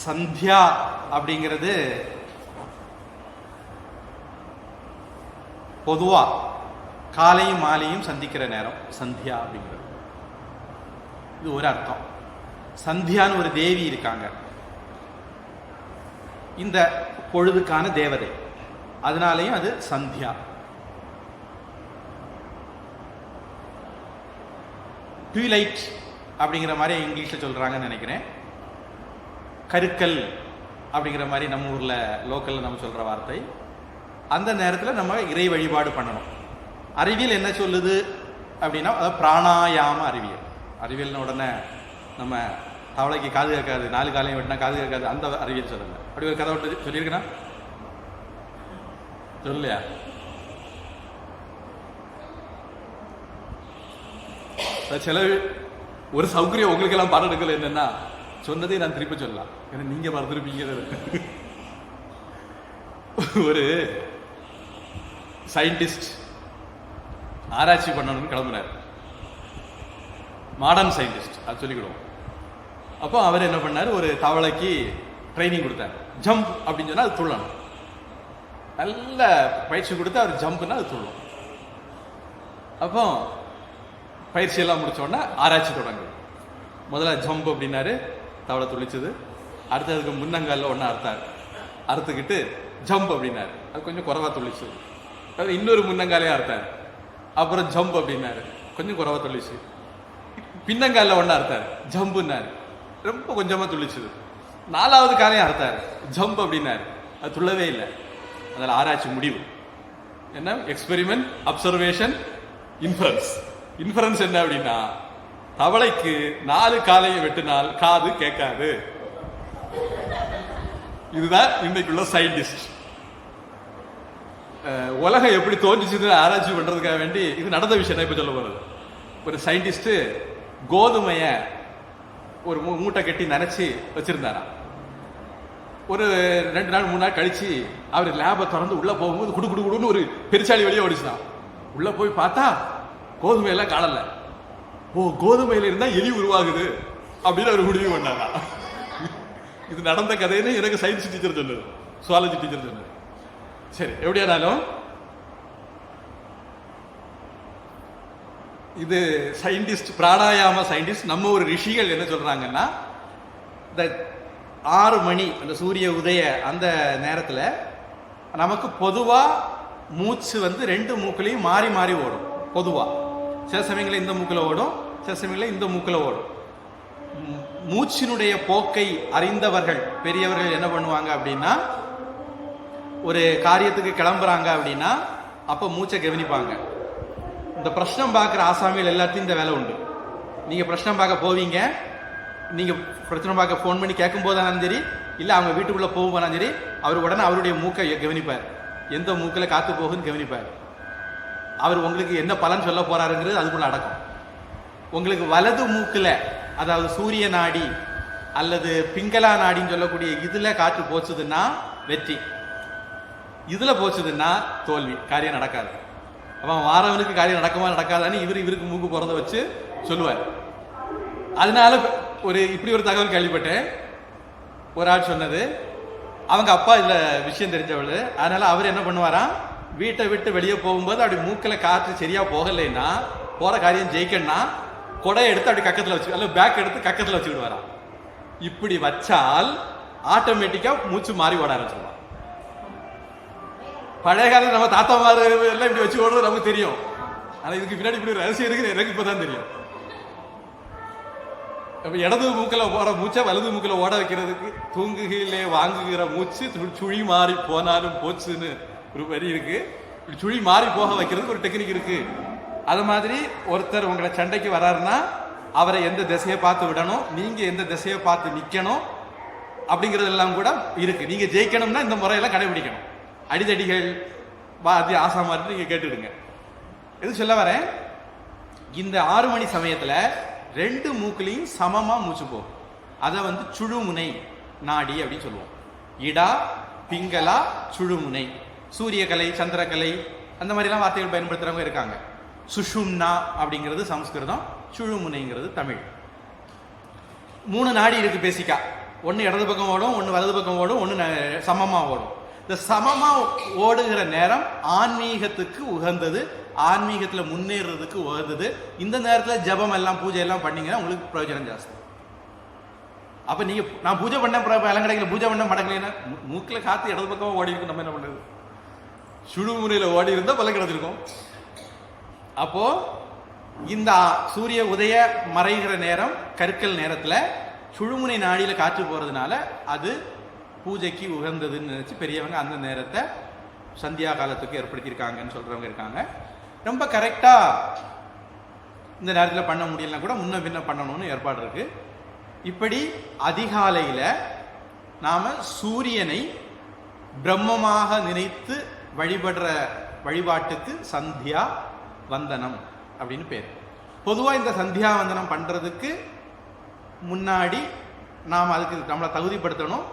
சந்தியா அப்படிங்கிறது பொதுவா காலையும் மாலையும் சந்திக்கிற நேரம் சந்தியா அப்படிங்கிறது. இது ஒரு அர்த்தம். சந்தியான்னு ஒரு தேவி இருக்காங்க, இந்த பொழுதுக்கான தேவதை, அதனாலையும் அது சந்தியா. ட்விலைட் அப்படிங்கிற மாதிரி இங்கிலீஷ்ல சொல்றாங்கன்னு நினைக்கிறேன். கருக்கல் அப்படிங்கிற மாதிரி நம்ம ஊர்ல லோக்கல்ல நம்ம சொல்ற வார்த்தை. அந்த நேரத்தில் நம்ம இறை வழிபாடு பண்ணணும். அறிவியல் என்ன சொல்லுது அப்படின்னா, அதாவது பிராணாயாம அறிவியல். அறிவியல்னு உடனே நம்ம தவளைக்கு காது கேட்காது, 4 காலையும் வெட்டினா காது கேட்காது, அந்த அறிவியல் சொல்லல. அப்படி ஒரு கதை விட்டு சொல்லியிருக்கா சொல்லலையா? சில ஒரு சௌகரியம் உங்களுக்கு எல்லாம் பாடம் எடுக்கல. என்னன்னா, சொன்னதே நான் திருப்பி சொல்லலாம், ஏன்னா நீங்க மறந்துருப்பீங்க. ஒரு சயின்டிஸ்ட் ஆராய்ச்சி பண்ணணும்னு கிளம்புனார், மாடர்ன் சயின்டிஸ்ட் அது சொல்லிக்கிடுவோம். அப்போ அவர் என்ன பண்ணார், ஒரு தவளைக்கு ட்ரைனிங் கொடுத்தார். ஜம்ப் அப்படின்னு சொன்னா அது துள்ளணும். நல்ல பயிற்சி கொடுத்து அவர் ஜம்ப்னா அது துள்ளும். அப்போ பயிற்சி எல்லாம் முடிச்ச உடனே ஆராய்ச்சி தொடங்குது. முதல்ல ஜம்ப் அப்படின்னாரு, தவளை துளிச்சது. அடுத்ததுக்கு முன்னங்காலில் ஒன்று அறுத்தார், அறுத்துக்கிட்டு ஜம்ப் அப்படின்னாரு, அது கொஞ்சம் குறைவா துளிச்சு. அது இன்னொரு முன்னங்காலையும் அறுத்தார், அப்புறம் ஜம்ப் அப்படின்னாரு, கொஞ்சம் குறைவா துளிச்சு. பின்னங்காலில் ஒன்று அறுத்தார், ஜம்புன்னாரு, ரொம்ப கொஞ்சமா துளிச்சுது. 4வது காலையும் அறுத்தார், ஜம்ப் அப்படின்னாரு, அது துள்ளவே இல்லை. அதில் ஆராய்ச்சி முடிவு என்ன? Experiment, observation, inference. இன்ஃபரன்ஸ் என்ன அப்படின்னா, தவளைக்கு 4 காலையை வெட்டினால் காது கேட்காது. இதுதான் இன்னைக்குள்ள சயின்டிஸ்ட். உலகம் எப்படி தோன்றுச்சுன்னு ஆராய்ச்சி பண்றதுக்காக வேண்டி இது நடந்த விஷயம் இப்ப சொல்ல போறது. ஒரு சயின்டிஸ்ட் கோதுமைய ஒரு மூட்டை கட்டி நனைச்சு வச்சிருந்தாராம். ஒரு 2 நாள் 3 நாள் கழிச்சு அவர் லேபை திறந்து உள்ள போகும்போது குடு குடு குடுன்னு ஒரு பெருச்சாளி வழியா ஓடிச்சுதான். உள்ள போய் பார்த்தா கோதுமையெல்லாம் காணல. ஓ, கோதுமையில இருந்தா எலி உருவாகுது அப்படின்னு அவர் முடிவு பண்ணாரா. இது நடந்த கதைன்னு எனக்கு சயின்ஸ் டீச்சர் சொன்னது, சுவாலஜி டீச்சர் சொன்னது. சரி, எப்படியானாலும் இது சயின்டிஸ்ட், பிராணாயாம சயின்டிஸ்ட். நம்ம ஒரு ரிஷிகள் என்ன சொல்றாங்கன்னா, இந்த 6 மணி அந்த சூரிய உதய அந்த நேரத்தில் நமக்கு பொதுவா மூச்சு வந்து 2 மூக்குலையும் மாறி மாறி ஓடும். பொதுவா சில சமயங்களில் இந்த மூக்கில் ஓடும், சில சமயங்களில் இந்த மூக்கில் ஓடும். மூச்சினுடைய போக்கை அறிந்தவர்கள், பெரியவர்கள் என்ன பண்ணுவாங்க அப்படின்னா, ஒரு காரியத்துக்கு கிளம்புறாங்க அப்படின்னா அப்ப மூச்சை கவனிப்பாங்க. இந்த பிரச்சனை பார்க்குற ஆசாமிகள் எல்லாத்தையும் இந்த வேலை உண்டு. நீங்க பிரச்சனை பார்க்க போவீங்க, நீங்க பிரச்சனை பார்க்க போன் பண்ணி கேட்கும் போதாலும் சரி, இல்ல அவங்க வீட்டுக்குள்ள போகும்போதாலும் சரி, அவர் உடனே அவருடைய மூக்கை கவனிப்பார். எந்த மூக்கில் காத்து போகுன்னு கவனிப்பார். அவர் உங்களுக்கு என்ன பலன் சொல்ல போறாருங்கிறது அதுக்குள்ள அடக்கம். உங்களுக்கு வலது மூக்குல, அதாவது சூரிய நாடி அல்லது பிங்களா நாடின்னு சொல்லக்கூடிய இதுல காற்று போச்சுதுன்னா வெற்றி, இதுல போச்சுதுன்னா தோல்வி, காரியம் நடக்காது. அவன் வாரவனுக்கு காரியம் நடக்குமா நடக்காதான்னு இவருக்கு மூக்கு பிறந்த வச்சு சொல்லுவார். அதனால இப்படி ஒரு தகவல் கேள்விப்பட்டேன். ஒரு ஆள் சொன்னது, அவங்க அப்பா இதுல விஷயம் தெரிஞ்சவள். அதனால அவர் என்ன பண்ணுவாராம், வீட்டை விட்டு வெளியே போகும்போது அப்படி மூக்கில் காற்று சரியா போகலைன்னா, போற காரியம் ஜெயிக்கணும்னா கொடையை எடுத்து அப்படி கக்கத்தில் வச்சு, அல்ல பேக் எடுத்து கக்கத்தில் வச்சுக்கிடுவாராம். இப்படி வச்சால் ஆட்டோமேட்டிக்கா மூச்சு மாறி ஓட ஆரம்பிச்சிருவான். பழைய காலத்தில் நம்ம தாத்தா மாறு எல்லாம் இப்படி வச்சு ஓடுறது நமக்கு தெரியும். ஆனா இதுக்கு பின்னாடி இப்படி ஒரு ரகசியம் இருக்கு, எனக்கு இப்பதான் தெரியும். இடது மூக்கில் போற மூச்சை வலது மூக்கில் ஓட வைக்கிறதுக்கு, தூங்குகிலே வாங்குகிற மூச்சு சுழி மாறி போனாலும் போச்சுன்னு ஒரு வரி இருக்கு. இப்படி சுழி மாறி போக வைக்கிறதுக்கு ஒரு டெக்னிக் இருக்கு. அது மாதிரி ஒருத்தர் உங்களை சண்டைக்கு வராருன்னா அவரை எந்த திசையை பார்த்து விடணும், நீங்க எந்த திசையை பார்த்து நிக்கணும் அப்படிங்கிறது எல்லாம் கூட இருக்கு. நீங்க ஜெயிக்கணும்னா இந்த முறையெல்லாம் கடைபிடிக்கணும். அடிதடிகள் வாத்தி ஆசாமாரி நீங்க கேட்டுடுங்க. எது சொல்ல வரேன், இந்த 6 மணி சமயத்துல 2 மூக்குலையும் சமமா மூச்சு போகும். அதை வந்து சுழுமுனை நாடி அப்படின்னு சொல்லுவோம். இடா பிங்களா சுழுமுனை. சூரியகலை, சந்திரகலை அந்த மாதிரிலாம் வார்த்தைகள் பயன்படுத்துறவங்க இருக்காங்க. சுஷும்னா அப்படிங்கிறது சமஸ்கிருதம், சுழுமுனைங்கிறது தமிழ். 3 நாடி இருக்கு பேசிக்கா. ஒன்று இடது பக்கம் ஓடும், ஒன்று வலது பக்கம் ஓடும், ஒன்று சமமாக ஓடும். இந்த சமமாக ஓடுகிற நேரம் ஆன்மீகத்துக்கு உகந்தது, ஆன்மீகத்தில் முன்னேறதுக்கு உகந்தது. இந்த நேரத்தில் ஜபம் எல்லாம் பூஜை எல்லாம் பண்ணீங்கன்னா உங்களுக்கு பிரயோஜனம் ஜாஸ்தி. அப்போ நீங்கள் நான் பூஜை பண்ண எல்லாம் கிடைக்கல, பூஜை பண்ண மடக்கலைன்னா மூக்கில் காற்று இடது பக்கமாக ஓடி இருக்கும். நம்ம என்ன பண்ணுறது? சுடுமுறையில் ஓடி இருந்தால் பல கிடைச்சிருக்கும். அப்போ இந்த சூரிய உதய மறைகிற நேரம் கற்கள் நேரத்தில் சுழுமுனை நாடியில் காற்று போகிறதுனால அது பூஜைக்கு உகந்ததுன்னு நினச்சி பெரியவங்க அந்த நேரத்தை சந்தியா காலத்துக்கு ஏற்படுத்தியிருக்காங்கன்னு சொல்கிறவங்க இருக்காங்க. ரொம்ப கரெக்டாக இந்த நேரத்தில் பண்ண முடியலன்னா கூட முன்ன பின்ன பண்ணணும்னு ஏற்பாடு இருக்குது. இப்படி அதிகாலையில் நாம் சூரியனை பிரம்மமாக நினைத்து வழிபடுற வழிபாட்டுக்கு சந்தியா வந்தனம் அப்படின்னு பேர். பொதுவாக இந்த சந்தியா வந்தனம் பண்ணுறதுக்கு முன்னாடி நாம் அதுக்கு நம்மளை தகுதிப்படுத்தணும்.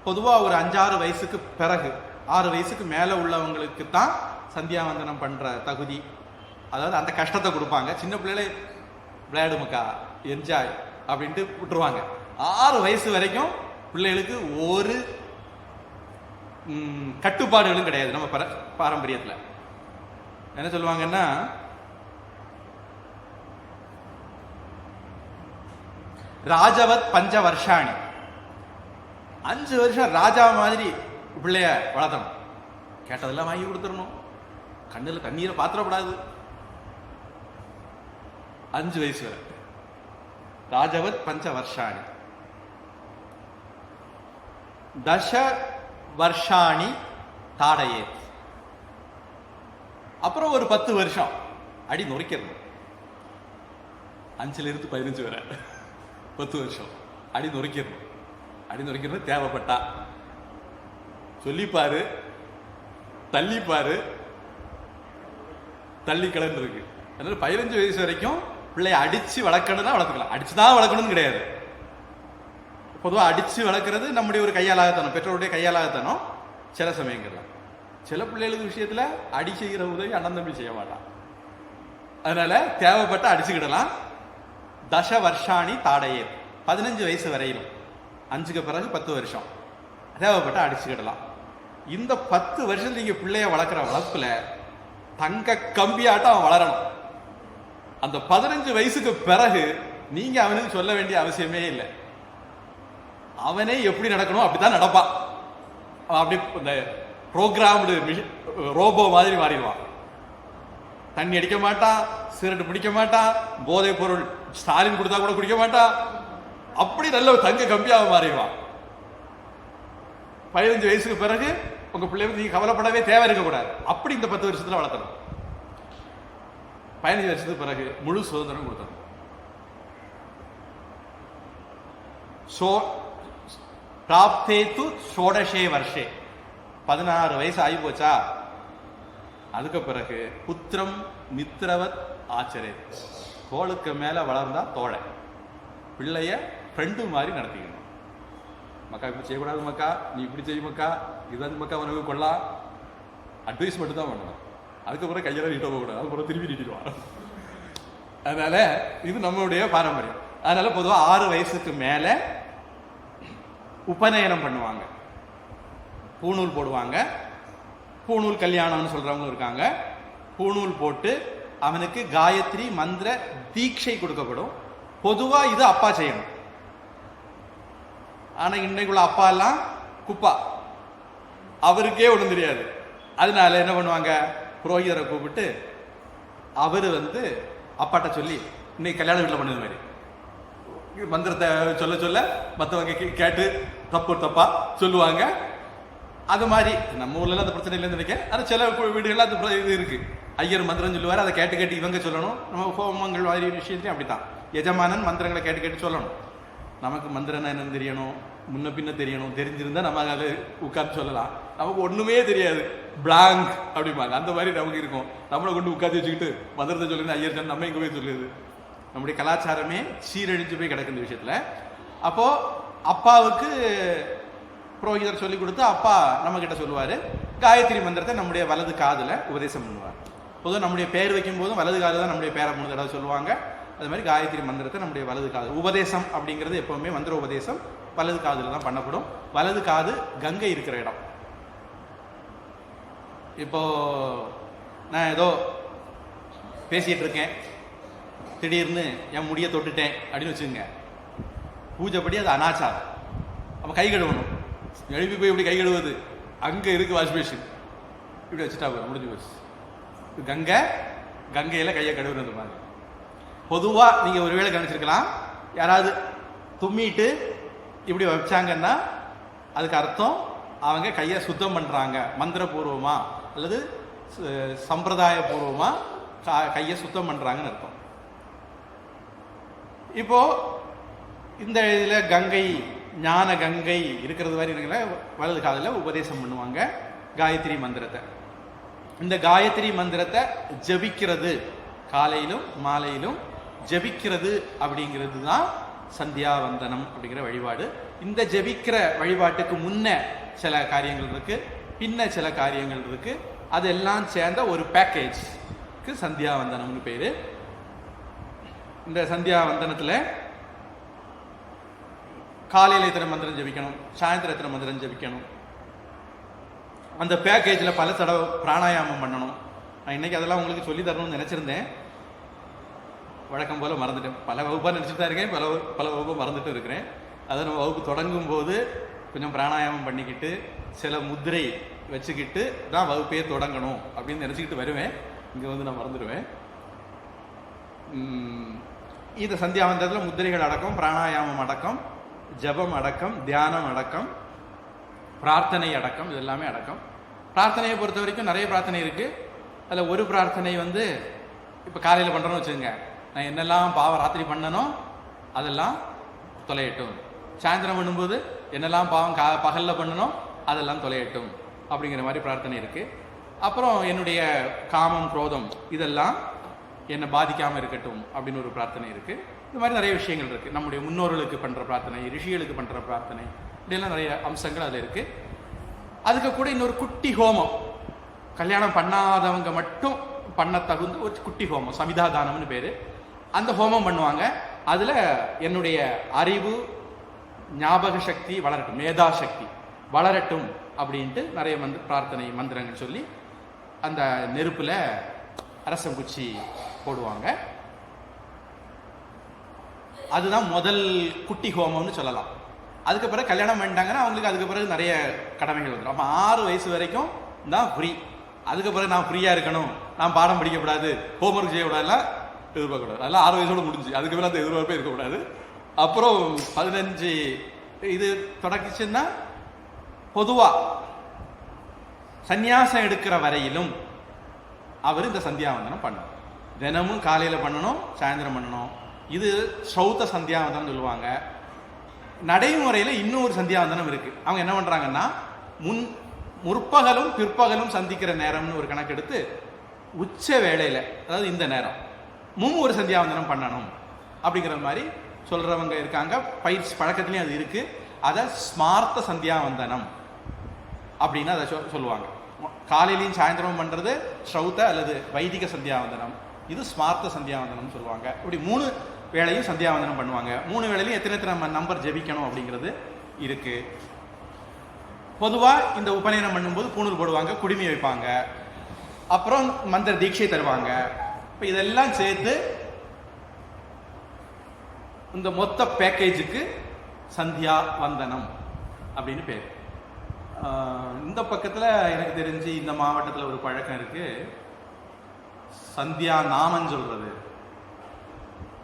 பொதுவாக ஒரு 5-6 வயசுக்கு பிறகு, 6 வயசுக்கு மேலே உள்ளவங்களுக்கு தான் சந்தியாவந்தனம் பண்ணுற தகுதி, அதாவது அந்த கஷ்டத்தை கொடுப்பாங்க. சின்ன பிள்ளைகளே விளையாடுமக்கா என்ஜாய் அப்படின்ட்டு விட்டுருவாங்க. 6 வயசு வரைக்கும் பிள்ளைகளுக்கு ஒரு கட்டுப்பாடுகளும் கிடையாது. நம்ம பாரம்பரியத்தில் என்ன சொல்லுவாங்கன்னா, ராஜவத் பஞ்ச வருஷாணி, 5 வருஷம் ராஜா மாதிரி பிள்ளைய வளர்த்தணும். கேட்டதெல்லாம் வாங்கி கொடுத்துடணும், கண்ணில் தண்ணீரை பாத்திரப்படாது. 5 வயசு வரை ராஜவத் பஞ்ச வருஷாணி. தச வருஷாணி தாடையே, அப்புறம் ஒரு 10 வருஷம் அடி நொறிக்கிறது. 5லிருந்து 15 வரை 10 வருஷம் அடி நொறிக்கிறது. அடி நொறிக்கிறது தேவைப்பட்டா சொல்லிப்பாரு, தள்ளிப்பாரு, தள்ளி கலந்து இருக்கு. அதனால 15 வயசு வரைக்கும் பிள்ளைய அடிச்சு வளர்க்கணும்னா வளர்த்துக்கலாம், அடிச்சுதான் வளர்க்கணும்னு கிடையாது. பொதுவாக அடிச்சு வளர்க்கறது நம்முடைய ஒரு கையாளாகத்தனம், பெற்றோருடைய கையாளாகத்தனம். சில சமயங்கள்ல சில பிள்ளைகளுக்கு விஷயத்துல அடி செய்கிற உதவி அண்ணன் தம்பி செய்ய மாட்டான். அதனால தேவைப்பட்ட அடிச்சுக்கிடலாம். தச வருஷாணி தாடையே, 15 வயசு வரையிலும், 5க்கு பிறகு 10 வருஷம் தேவைப்பட்ட அடிச்சுக்கிடலாம். இந்த 10 வருஷம் நீங்க பிள்ளைய வளர்க்குற வளர்ப்புல தங்க கம்பியாட்டம் அவன் வளரணும். அந்த 15 வயசுக்கு பிறகு நீங்க அவனுக்கு சொல்ல வேண்டிய அவசியமே இல்லை. அவனே எப்படி நடக்கணும் அப்படித்தான் நடப்பான். அப்படி இந்த ப்ரோக்ராம்டு ரோபோ மாதிரி மாறிடுவான். தண்ணி அடிக்க மாட்டான், சிகரெட் பிடிக்க மாட்டான், போதைப் பொருள் ஸ்டாலின் கொடுத்தா கூட குடிக்க மாட்டான். அப்படி நல்ல தங்க கம்பியாக மாறிடுவான். 15 வயசுக்கு பிறகு உங்க பிள்ளைங்க நீங்க கவலைப்படவே தேவை இருக்கக்கூடாது. அப்படி இந்த 10 வருஷத்துல வளர்த்தணும். 15 வருஷத்துக்கு பிறகு முழு சுதந்திரம் கொடுத்தணும். பிராப்தேத்து ஷோடசே வருஷே, 16 வயசு ஆகி போச்சா, அதுக்கு பிறகு புத்திரம் மித்திரவத் ஆச்சரே, தோளுக்கு மேல வளர்ந்தா தோழை, பிள்ளைய ஃப்ரெண்டு மாதிரி நடத்திக்கணும். மக்கா இப்படி செய்யக்கூடாது, மக்கா நீ இப்படி செய்யும், மக்கா இதுதான் மக்கா உனக்கு கொள்ளலாம், அட்வைஸ் மட்டும் தான் பண்ணணும். அதுக்கப்புறம் கையெல்லாம் நீட்ட போகக்கூடாது, அதுக்கப்புறம் திரும்பி நீட்டிடுவான். அதனால இது நம்மளுடைய பாரம்பரியம். அதனால பொதுவாக 6 வயசுக்கு மேல உபநயனம் பண்ணுவாங்க, பூணூல் போடுவாங்க. பூணூல் கல்யாணம்னு சொல்றவங்களும் இருக்காங்க. பூணூல் போட்டு அவனுக்கு காயத்ரி மந்திர தீட்சை கொடுக்கப்படும். பொதுவா இது அப்பா செய்யணும். ஆனா இன்னைக்குள்ள அப்பா எல்லாம் குப்பா, அவருக்கே ஒன்றும் தெரியாது. அதனால என்ன பண்ணுவாங்க, புரோகிதரை கூப்பிட்டு அவரு அப்பாட்ட சொல்லி இன்னைக்கு கல்யாண வீட்டில் பண்ணது மாதிரி மந்திரத்தை சொல்ல சொல்ல மற்றவங்க கேட்டு தப்பா சொல்லுவாங்க. அது மாதிரி நம்ம ஊர்ல அந்த பிரச்சனை இல்லைன்னு நினைக்கிறேன். அது சில வீடுகளில் அது இது இருக்கு. ஐயர் மந்திரம் சொல்லுவார், அதை கேட்டு கேட்டு இவங்க சொல்லணும். நம்ம ஹோமங்கள் மாதிரி விஷயத்தையும் அப்படித்தான், எஜமானன் மந்திரங்களை கேட்டு கேட்டு சொல்லணும். நமக்கு மந்திரம் என்னன்னு தெரியணும், முன்ன பின்ன தெரியணும். தெரிஞ்சிருந்தா நம்ம அதை உட்காந்து சொல்லலாம். நமக்கு ஒண்ணுமே தெரியாது, பிளாங்க் அப்படிம்பாங்க. அந்த மாதிரி நமக்கு இருக்கும். நம்மளை கொண்டு உட்காந்து வச்சுக்கிட்டு மந்திரத்தை சொல்லுங்க ஐயர் சொன்ன நம்ம இங்கே போய் சொல்லுது. நம்முடைய கலாச்சாரமே சீரழிஞ்சு போய் கிடக்கு இந்த விஷயத்துல. அப்போ அப்பாவுக்கு புரோகிதர் சொல்லி கொடுத்து அப்பா நம்ம கிட்ட சொல்லுவாரு. காயத்ரி மந்திரத்தை நம்முடைய வலது காதுல உபதேசம் பண்ணுவார். பொதுவாக நம்முடைய பேர் வைக்கும் போதும் வலது காது தான் நம்முடைய பேரை 3 தடவை சொல்லுவாங்க. அது மாதிரி காயத்ரி மந்திரத்தை நம்முடைய வலது காது உபதேசம் அப்படிங்கிறது எப்பவுமே மந்திர உபதேசம் வலது காதில் தான் பண்ணப்படும். வலது காது கங்கை இருக்கிற இடம். இப்போ நான் ஏதோ பேசிட்டு இருக்கேன், திடீர்னு என் முடியை தொட்டுட்டேன் அப்படின்னு வச்சுக்கோங்க, பூஜைப்படி அது அனாச்சாரம். அப்போ கை கழுவணும். எழுப்பி போய் இப்படி கை கழுவுது, அங்கே இருக்கு வாஷ் பேஷன், இப்படி வச்சுட்டா முடிஞ்சு போச்சு. கங்கையில் கையை கழுவுறது மாதிரி. பொதுவாக நீங்கள் ஒரு வேளை கவனிச்சிருக்கலாம், யாராவது தும்மிட்டு இப்படி வச்சாங்கன்னா அதுக்கு அர்த்தம் அவங்க கையை சுத்தம் பண்ணுறாங்க, மந்திரபூர்வமா அல்லது சம்பிரதாயபூர்வமாக கையை சுத்தம் பண்ணுறாங்கன்னு அர்த்தம். இப்போ இந்த இதில் கங்கை, ஞான கங்கை இருக்கிறது மாதிரி இருக்கிற வலது காதில் உபதேசம் பண்ணுவாங்க காயத்ரி மந்திரத்தை. இந்த காயத்ரி மந்திரத்தை ஜபிக்கிறது, காலையிலும் மாலையிலும் ஜபிக்கிறது அப்படிங்கிறது தான் சந்தியாவந்தனம் அப்படிங்கிற வழிபாடு. இந்த ஜபிக்கிற வழிபாட்டுக்கு முன்ன சில காரியங்கள் இருக்கு, பின்ன சில காரியங்கள் இருக்கு. அதெல்லாம் சேர்ந்த ஒரு பேக்கேஜ்க்கு சந்தியாவந்தனம்னு பேரு. இந்த சந்தியாவந்தனத்தில் காலையில் எத்தனை மந்திரம் ஜபிக்கணும், சாயந்தரம் எத்தனை மந்திரம் ஜபிக்கணும், அந்த பேக்கேஜில் பல தடவை பிராணாயாமம் பண்ணணும். நான் இன்னைக்கு அதெல்லாம் உங்களுக்கு சொல்லி தரணும்னு நினச்சிருந்தேன், வழக்கம் போல் மறந்துட்டேன். பல வகுப்பாக நினச்சிட்டு தான் இருக்கேன், பல வகுப்பாக மறந்துட்டு இருக்கிறேன். அதை நம்ம வகுப்பு தொடங்கும் போது கொஞ்சம் பிராணாயாமம் பண்ணிக்கிட்டு சில முத்திரை வச்சுக்கிட்டு தான் வகுப்பையே தொடங்கணும் அப்படின்னு நினச்சிக்கிட்டு வருவேன். இங்கே வந்து நான் மறந்துடுவேன். இந்த சந்தியாவந்தத்தில் முத்திரைகள் அடக்கம், பிராணாயாமம் அடக்கம், ஜபம் அடக்கம், தியானம் அடக்கம், பிரார்த்தனை அடக்கம், இது எல்லாமே அடக்கம். பிரார்த்தனையை பொறுத்த வரைக்கும் நிறைய பிரார்த்தனை இருக்குது. அதில் ஒரு பிரார்த்தனை வந்து இப்போ காலையில் பண்ணுறோன்னு வச்சுக்கோங்க, நான் என்னெல்லாம் பாவம் ராத்திரி பண்ணனோ அதெல்லாம் தொலையட்டும். சாயந்தரம் பண்ணும்போது என்னெல்லாம் பாவம் பகலில் பண்ணணும் அதெல்லாம் தொலையட்டும் அப்படிங்கிற மாதிரி பிரார்த்தனை இருக்குது. அப்புறம் என்னுடைய காமம், குரோதம் இதெல்லாம் என்னை பாதிக்காமல் இருக்கட்டும் அப்படின்னு ஒரு பிரார்த்தனை இருக்குது. இது மாதிரி நிறைய விஷயங்கள் இருக்குது. நம்முடைய முன்னோர்களுக்கு பண்ணுற பிரார்த்தனை, ரிஷிகளுக்கு பண்ணுற பிரார்த்தனை, இப்படியெல்லாம் நிறைய அம்சங்கள் அதில் இருக்குது. அதுக்கு கூட இன்னொரு குட்டி ஹோமம், கல்யாணம் பண்ணாதவங்க மட்டும் பண்ண தகுந்த ஒரு குட்டி ஹோமம், சமிதாதானம்னு பேர். அந்த ஹோமம் பண்ணுவாங்க. அதில் என்னுடைய அறிவு, ஞாபக சக்தி வளரட்டும், மேதா சக்தி வளரட்டும் அப்படின்ட்டு நிறைய பிரார்த்தனை மந்திரங்கள் சொல்லி அந்த நெருப்பில் அரசங்குச்சி போடுவாங்க. அதுதான் முதல் குட்டி ஹோமம்னு சொல்லலாம். அதுக்கு பிறகு கல்யாணம் பண்ணிட்டாங்கன்னா அவங்களுக்கு அதுக்கு பிறகு நிறைய கடமைகள் வந்துடும். அப்போ 6 வயசு வரைக்கும் தான் ஃப்ரீ. அதுக்கு பிறகு நான் ஃப்ரீயாக இருக்கணும், நான் பாடம் படிக்கக்கூடாது, ஹோம்ஒர்க் செய்யக்கூடாதுலாம் எதிர்பார்க்கக்கூடாது. அதெல்லாம் 6 வயசோடு முடிஞ்சு. அதுக்கு மேலே அந்த எதிர்பார்ப்பே இருக்கக்கூடாது. அப்புறம் 15 இது தொடக்கிச்சுன்னா பொதுவாக சந்நியாசம் எடுக்கிற வரையிலும் அவர் இந்த சந்தியாவந்தனம் பண்ணணும். தினமும் காலையில் பண்ணணும், சாயந்தரம் பண்ணணும். இது ஸ்ரௌத்த சந்தியாவந்தனம் சொல்லுவாங்க. நடைமுறையில் இன்னும் ஒரு சந்தியாவந்தனம் இருக்கு. அவங்க என்ன பண்றாங்கன்னா, முற்பகலும் பிற்பகலும் சந்திக்கிற நேரம்னு ஒரு கணக்கு எடுத்து உச்ச வேளையில, அதாவது இந்த நேரம் ஒரு சந்தியாவந்தனம் பண்ணணும் அப்படிங்கிற மாதிரி சொல்றவங்க இருக்காங்க. பயிற்சி பழக்கத்திலையும் அது இருக்கு. அதை ஸ்மார்த்த சந்தியாவந்தனம் அப்படின்னு அதை சொல்லுவாங்க. காலையிலையும் சாயந்தரம் பண்றது ஸ்ரௌத்த அல்லது வைதிக சந்தியாவந்தனம், இது ஸ்மார்த்த சந்தியாவந்தனம் சொல்லுவாங்க. இப்படி 3 வேளையும் சந்தியாவந்தனம் பண்ணுவாங்க. 3 வேளையிலும் எத்தனை நம்பர் ஜெபிக்கணும் அப்படிங்கிறது இருக்கு. பொதுவாக இந்த உபநயனம் பண்ணும்போது பூணூல் போடுவாங்க, குடுமி வைப்பாங்க, அப்புறம் மந்திர தீட்சை தருவாங்க. இப்போ இதெல்லாம் சேர்த்து இந்த மொத்த பேக்கேஜுக்கு சந்தியா வந்தனம் அப்படின்னு பேர். இந்த பக்கத்தில் எனக்கு தெரிஞ்சு இந்த மாவட்டத்தில் ஒரு பழக்கம் இருக்கு, சந்தியா நாமம் சொல்றது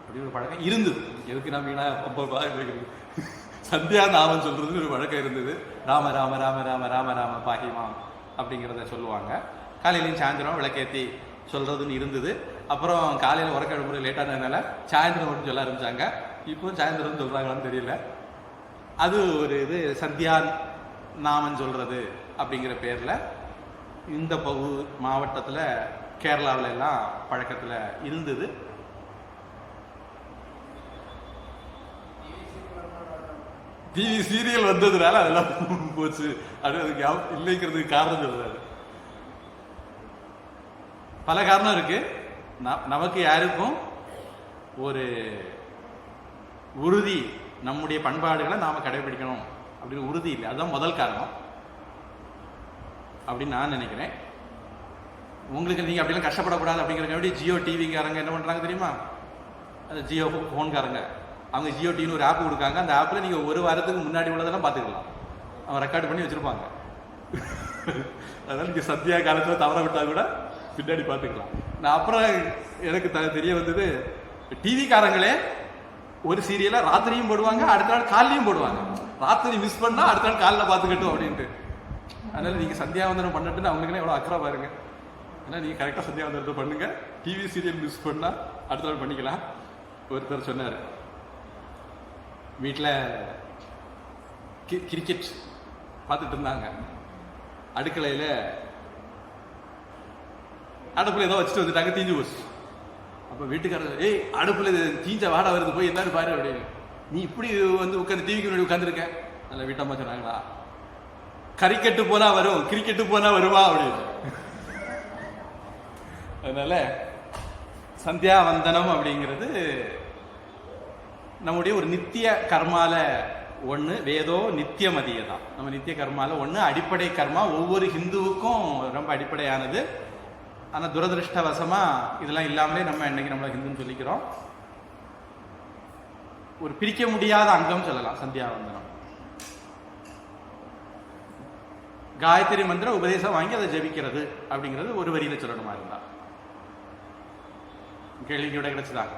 அப்படி ஒரு பழக்கம் இருந்தது. எதுக்கு நம்ம சந்தியா நாமம் சொல்றது ஒரு பழக்கம் இருந்தது. ராம ராம ராம ராம ராம ராம பாகிமாம் அப்படிங்கிறத சொல்லுவாங்க. காலையிலையும் சாயந்தரம் விளக்கேற்றி சொல்றதுன்னு இருந்தது. அப்புறம் காலையில் உறக்க எழுப்புற லேட்டானதுனால சாயந்தரம் மட்டும் சொல்ல ஆரம்பிச்சாங்க. இப்போ சாயந்தரம் சொல்றாங்களான்னு தெரியல. அது ஒரு இது சந்தியா நாமம் சொல்றது அப்படிங்கிற பேர்ல இந்த மாவட்டத்தில் கேரளாவில எல்லாம் பழக்கத்தில் இருந்தது. டிவி சீரியல் வந்ததுனால அதெல்லாம் போச்சு. அது இல்லைங்கிறதுக்கு காரணம் சொல்றாரு. பல காரணம் இருக்கு. நமக்கு யாருக்கும் ஒரு உறுதி நம்முடைய பண்பாடுகளை நாம கடைபிடிக்கணும் அப்படின்னு உறுதி இல்லை. அதுதான் முதல் காரணம் அப்படின்னு நான் நினைக்கிறேன். உங்களுக்கு நீங்க அப்படிலாம் கஷ்டப்படக்கூடாது அப்படிங்கிறக்காண்டி ஜியோ டிவிக்காரங்க என்ன பண்றாங்க தெரியுமா? அந்த ஜியோ போன்காரங்க அவங்க ஜியோ டிவின்னு ஒரு ஆப் கொடுக்காங்க. அந்த ஆப்ல நீங்க ஒரு வாரத்துக்கு முன்னாடி உள்ளதெல்லாம் பார்த்துக்கலாம். அவன் ரெக்கார்டு பண்ணி வச்சிருப்பாங்க. அதனால நீங்க சத்தியா காலத்துல தவற விட்டா கூட பின்னாடி பார்த்துக்கலாம். நான் அப்புறம் எனக்கு தெரிய வந்தது, டிவிக்காரங்களே ஒரு சீரியலை ராத்திரியும் போடுவாங்க, அடுத்த நாள் காலையும் போடுவாங்க. ராத்திரி மிஸ் பண்ணா அடுத்த நாள் காலைல பார்த்துக்கட்டும் அப்படின்ட்டு. அதனால நீங்க சந்தியாவந்தனம் பண்ணட்டுன்னு அவங்களுக்குன்னு எவ்வளவு அக்கறை பாருங்க. ஏன்னா நீங்க கரெக்டா சந்தியாவந்தனத்தை பண்ணுங்க. டிவி சீரியல் மிஸ் பண்ணா அடுத்த நாள் பண்ணிக்கலாம். ஒருத்தர் சொன்னார், வீட்டில் கிரிக்கெட் பார்த்துட்டு இருந்தாங்க. அடுக்கலையில் அடுப்பில் ஏதோ வச்சுட்டு வந்துட்டாங்க, தீஞ்சு போச்சு. அப்போ வீட்டுக்காரர், ஏய் அடுப்பில் தீஞ்ச வாடை வருது, போய் என்னன்னு பாரு அப்படின்னு. நீ இப்படி வந்து உட்காந்து டிவிக்கு முன்னாடி உட்காந்துருக்க. அதில் வீட்டம்மா சொன்னாங்களா, கரிக்கெட்டு போனா வரும், கிரிக்கெட்டு போனா வருமா அப்படின்னு. அதனால சந்தியாவந்தனம் அப்படிங்கிறது நம்முடைய ஒரு நித்திய கர்மால ஒன்று. வேதோ நித்தியமதிய தான். நம்ம நித்திய கர்மால ஒன்று. அடிப்படை கர்மா ஒவ்வொரு ஹிந்துவுக்கும் ரொம்ப அடிப்படையானது. ஆனால் துரதிருஷ்டவசமா இதெல்லாம் இல்லாமலே நம்ம இன்னைக்கு நம்மள ஹிந்துன்னு சொல்லிக்கிறோம். ஒரு பிரிக்க முடியாத அங்கம் சொல்லலாம் சந்தியாவந்தனம். காயத்ரி மந்திர உபதேசம் வாங்கி அதை ஜபிக்கிறது அப்படிங்கிறது ஒரு வரியில சொல்லணுமா இருந்தா கேள்விக்கு விட கிடைச்சுதான்.